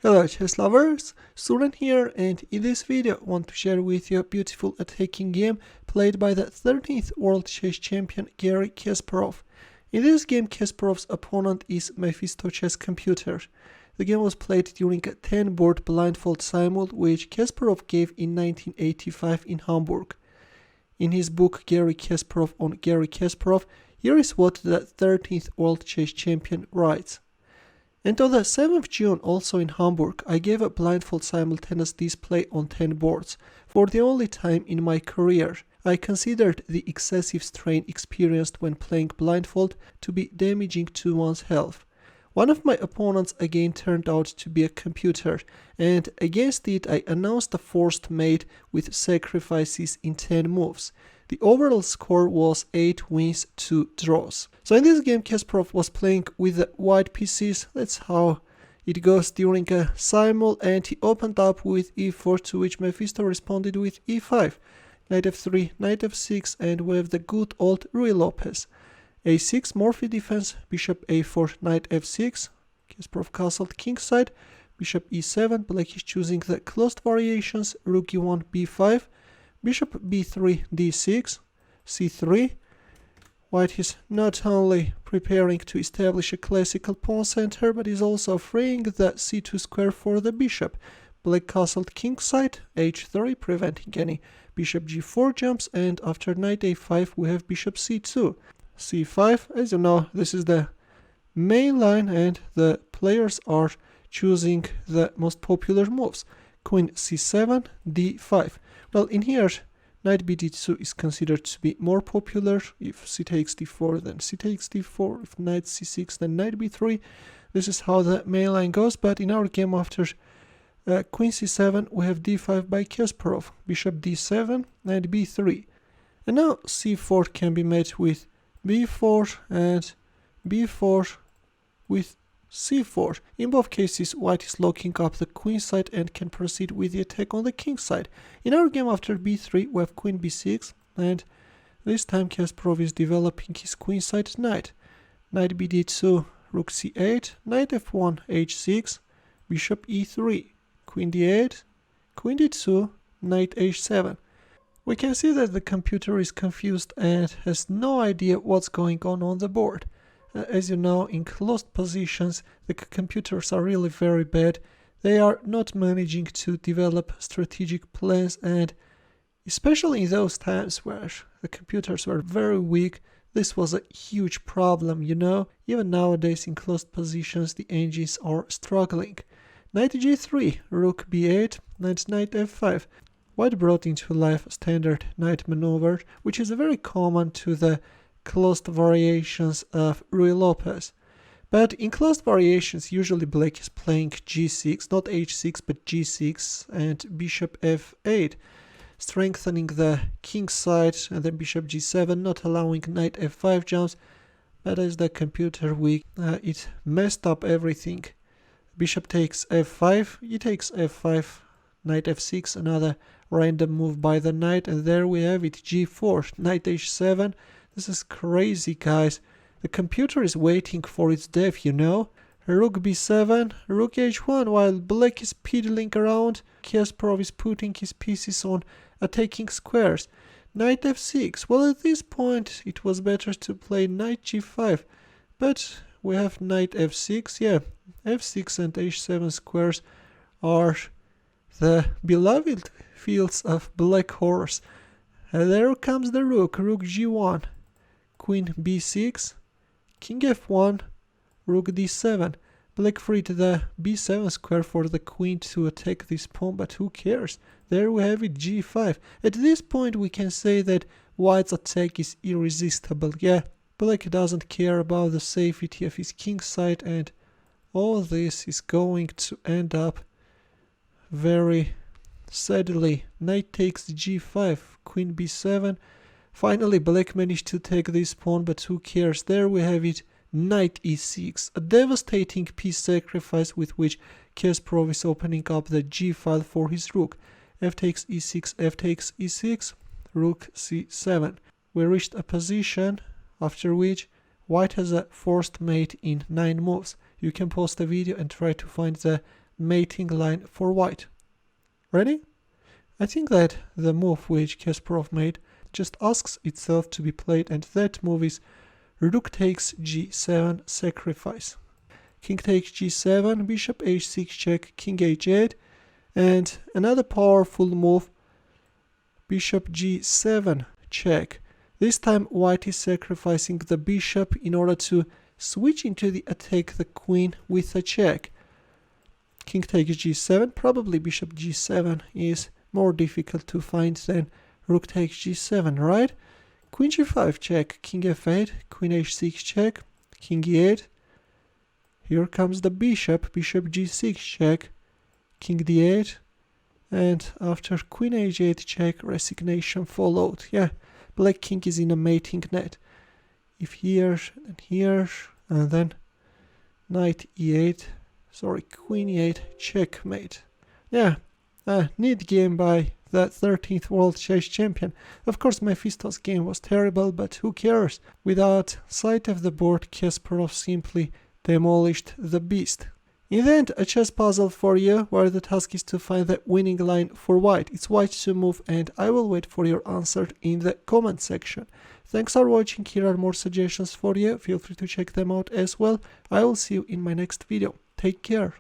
Hello chess lovers, Suren here, and in this video I want to share with you a beautiful attacking game played by the 13th world chess champion Garry Kasparov. In this game Kasparov's opponent is Mephisto chess computer. The game was played during a 10-board blindfold simul which Kasparov gave in 1985 in Hamburg. In his book Garry Kasparov on Garry Kasparov, here is what the 13th world chess champion writes. And on the 7th June, also in Hamburg, I gave a blindfold simultaneous display on 10 boards. For the only time in my career, I considered the excessive strain experienced when playing blindfold to be damaging to one's health. One of my opponents again turned out to be a computer, and against it I announced a forced mate with sacrifices in 10 moves. The overall score was 8 wins, 2 draws. So in this game Kasparov was playing with the white pieces. That's how it goes during a simul, and he opened up with e4, to which Mephisto responded with e5. Knight f3, knight f6, and with the good old Ruy Lopez. a6, Morphy defense, bishop a4, knight f6, Kasparov castled kingside, bishop e7, black is choosing the closed variations, rook e1, b5, bishop b3, d6, c3. White is not only preparing to establish a classical pawn center, but is also freeing the c2 square for the bishop. Black castled kingside, h3, preventing any bishop g4 jumps, and after knight a5 we have bishop c2. c5, as you know, this is the main line and the players are choosing the most popular moves. Queen c7, d5. Well, in here, knight bd2 is considered to be more popular. If c takes d4, then c takes d4. If knight c6, then knight b3. This is how the main line goes, but in our game after queen c7, we have d5 by Kasparov, bishop d7, and b3. And now c4 can be met with b4 and b4 with c4. In both cases, white is locking up the queen side and can proceed with the attack on the king side. In our game after b3, we have queen b6, and this time Kasparov is developing his queen side knight. Knight bd2, rook c8, knight f1, h6, bishop e3, queen d8, queen d2, knight h7. We can see that the computer is confused and has no idea what's going on the board. As you know, in closed positions, the computers are really very bad. They are not managing to develop strategic plans, and especially in those times where the computers were very weak, this was a huge problem, you know. Even nowadays in closed positions, the engines are struggling. Knight g3, rook b8, and knight f5. White brought into life a standard knight maneuver, which is very common to the closed variations of Ruy Lopez. But in closed variations, usually black is playing g6, not h6, but g6, and bishop f8, strengthening the king side, and then bishop g7, not allowing knight f5 jumps. But as the computer weak, it messed up everything. Bishop takes f5, he takes f5, knight f6, another random move by the knight, and there we have it, g4, knight h7. This is crazy, guys. The computer is waiting for its death, you know. Rook b7, rook h1, while black is piddling around, Kasparov is putting his pieces on attacking squares. Knight f6, well, at this point it was better to play knight g5, but we have knight f6, yeah, f6 and h7 squares are the beloved fields of black horse. And there comes the rook, rook g1, queen b6, king f1, rook d7. Black freed the b7 square for the queen to attack this pawn, but who cares? There we have it, g5. At this point we can say that white's attack is irresistible. Yeah, black doesn't care about the safety of his king side, and all this is going to end up very sadly. Knight takes g5, queen b7. Finally black managed to take this pawn, but who cares? There we have it, knight e6, a devastating piece sacrifice with which Kasparov is opening up the g file for his rook. F takes e6, f takes e6, rook c7. We reached a position after which white has a forced mate in 9 moves. You can pause the video and try to find the mating line for white. Ready? I think that the move which Kasparov made just asks itself to be played, and that move is rook takes g7 sacrifice. King takes g7, bishop h6 check, king h8, and another powerful move, bishop g7 check. This time white is sacrificing the bishop in order to switch into the attack the queen with a check. King takes g7, probably bishop g7 is more difficult to find than rook takes g7, right? Queen g5 check, king f8, queen h6 check, king e8. Here comes the bishop, bishop g6 check, king d8, and after queen h8 check, resignation followed. Yeah, black king is in a mating net. If here and here, and then knight e8, sorry, queen e8, checkmate. Yeah, a neat game by the 13th world chess champion. Of course, Mephisto's game was terrible, but who cares? Without sight of the board, Kasparov simply demolished the beast. In the end, a chess puzzle for you, where the task is to find the winning line for white. It's white to move, and I will wait for your answer in the comment section. Thanks for watching. Here are more suggestions for you. Feel free to check them out as well. I will see you in my next video. Take care.